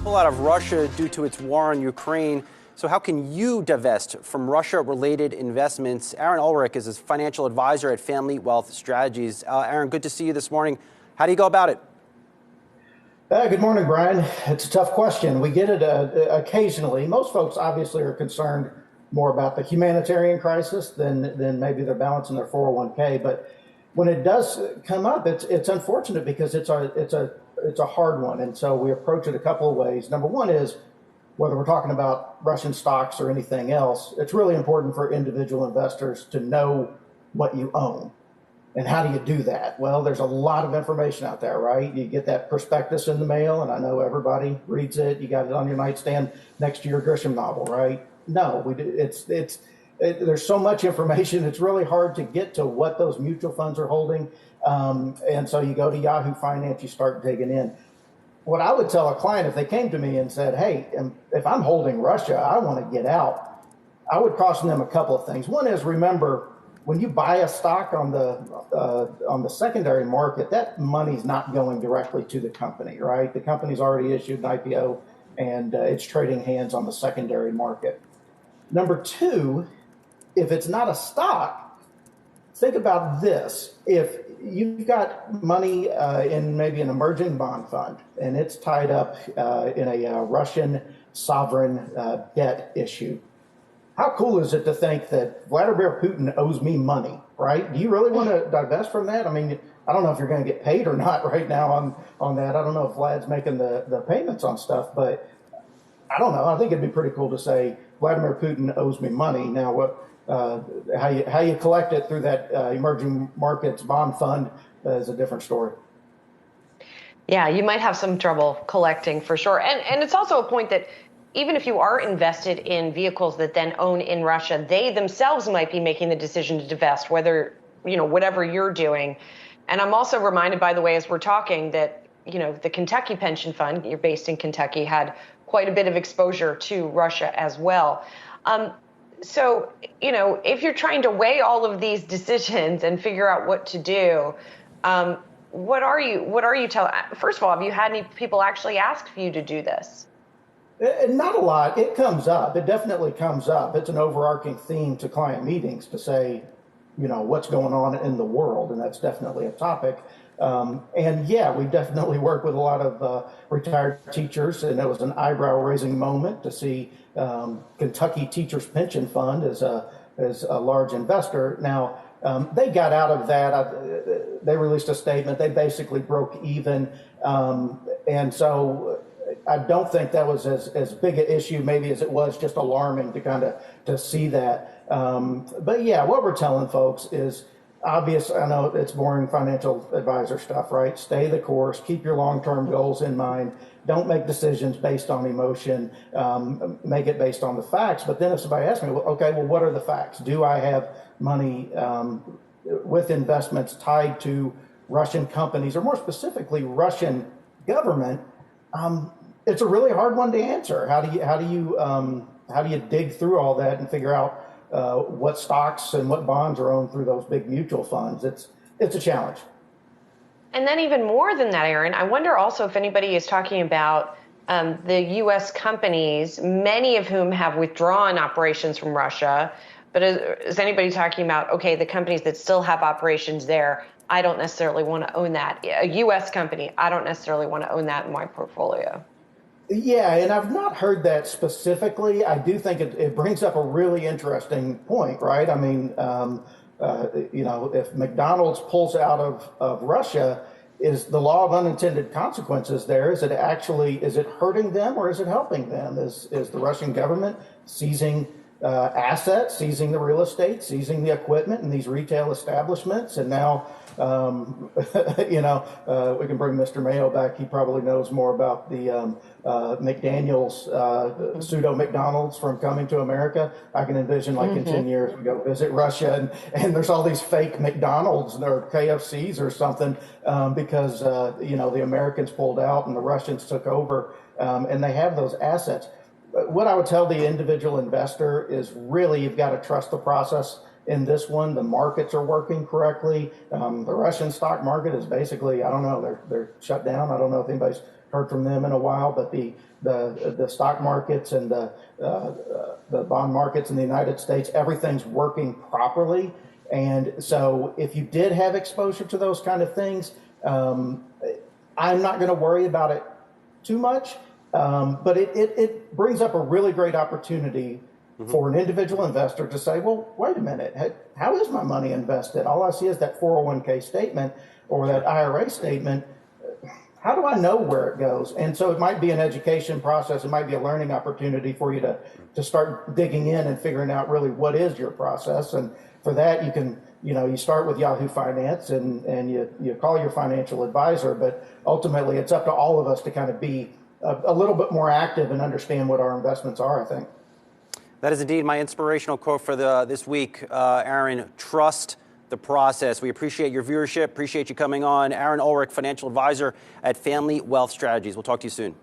Pull out of Russia due to its war on Ukraine. So how can you divest from Russia-related investments? Aaron Ulrich is a financial advisor at Family Wealth Strategies. Aaron, good to see you this morning. How do you go about it? Good morning, Brian. It's a tough question. We get it occasionally. Most folks obviously are concerned more about the humanitarian crisis than maybe their balance in their 401k. But when it does come up, it's unfortunate because it's a hard one. And so we approach it a couple of ways. Number one is, whether we're talking about Russian stocks or anything else, it's really important for individual investors to know what you own. And how do you do that? Well, there's a lot of information out there, right? You get that prospectus in the mail, and I know everybody reads it. You got it on your nightstand next to your Grisham novel, right? No, there's so much information. It's really hard to get to what those mutual funds are holding. And so you go to Yahoo Finance, you start digging in. What I would tell a client if they came to me and said, hey, if I'm holding Russia, I want to get out, I would caution them a couple of things. One is, remember, when you buy a stock on the secondary market, that money's not going directly to the company, right? The company's already issued an IPO, and it's trading hands on the secondary market. Number two, if it's not a stock, think about this. If you've got money in maybe an emerging bond fund, and it's tied up in a Russian sovereign debt issue, how cool is it to think that Vladimir Putin owes me money, right? Do you really want to divest from that? I mean, I don't know if you're going to get paid or not right now on that. I don't know if Vlad's making the payments on stuff, but I don't know. I think it'd be pretty cool to say Vladimir Putin owes me money. Now, how you collect it through that emerging markets bond fund is a different story. Yeah, you might have some trouble collecting for sure. And it's also a point that even if you are invested in vehicles that then own in Russia, they themselves might be making the decision to divest, whether, whatever you're doing. And I'm also reminded, by the way, as we're talking, that, the Kentucky pension fund, you're based in Kentucky, had quite a bit of exposure to Russia as well. So, if you're trying to weigh all of these decisions and figure out what to do, what are you telling? First of all, have you had any people actually ask for you to do this? Not a lot. It comes up. It definitely comes up. It's an overarching theme to client meetings to say, what's going on in the world, and that's definitely a topic. And yeah, we definitely work with a lot of retired teachers, and it was an eyebrow-raising moment to see Kentucky Teachers Pension Fund as a large investor. Now, they got out of that. They released a statement. They basically broke even, and so I don't think that was as big an issue maybe as it was just alarming to see that. But yeah, what we're telling folks is obvious. I know it's boring financial advisor stuff, right? Stay the course, keep your long-term goals in mind. Don't make decisions based on emotion. Make it based on the facts. But then if somebody asks me, well, what are the facts? Do I have money with investments tied to Russian companies, or more specifically, Russian government? It's a really hard one to answer. How do you dig through all that and figure out what stocks and what bonds are owned through those big mutual funds? It's a challenge. And then even more than that, Aaron, I wonder also if anybody is talking about the U.S. companies, many of whom have withdrawn operations from Russia. But is anybody talking about, okay, the companies that still have operations there, I don't necessarily want to own that. A U.S. company, I don't necessarily want to own that in my portfolio. Yeah, and I've not heard that specifically. I do think it brings up a really interesting point, right? I mean, if McDonald's pulls out of Russia, is the law of unintended consequences there? Is it hurting them, or is it helping them? Is the Russian government seizing assets, seizing the real estate, seizing the equipment in these retail establishments? And now, we can bring Mr. Mayo back. He probably knows more about the McDaniel's, pseudo McDonald's from coming to America. I can envision in 10 years we go visit Russia and there's all these fake McDonald's or KFCs or something because, the Americans pulled out and the Russians took over and they have those assets. What I would tell the individual investor is really you've got to trust the process. In this one, the markets are working correctly. The Russian stock market is basically, I don't know, they're shut down. I don't know if anybody's heard from them in a while, but the stock markets and the bond markets in the United States, everything's working properly. And so if you did have exposure to those kind of things, I'm not going to worry about it too much. But it brings up a really great opportunity for an individual investor to say, well, wait a minute, how is my money invested? All I see is that 401k statement or that IRA statement. How do I know where it goes? And so it might be an education process. It might be a learning opportunity for you to start digging in and figuring out really what is your process. And for that, you can, you start with Yahoo Finance and you call your financial advisor, but ultimately it's up to all of us to kind of be a little bit more active and understand what our investments are, I think. That is indeed my inspirational quote for this week, Aaron. Trust the process. We appreciate your viewership, appreciate you coming on. Aaron Ulrich, financial advisor at Family Wealth Strategies. We'll talk to you soon.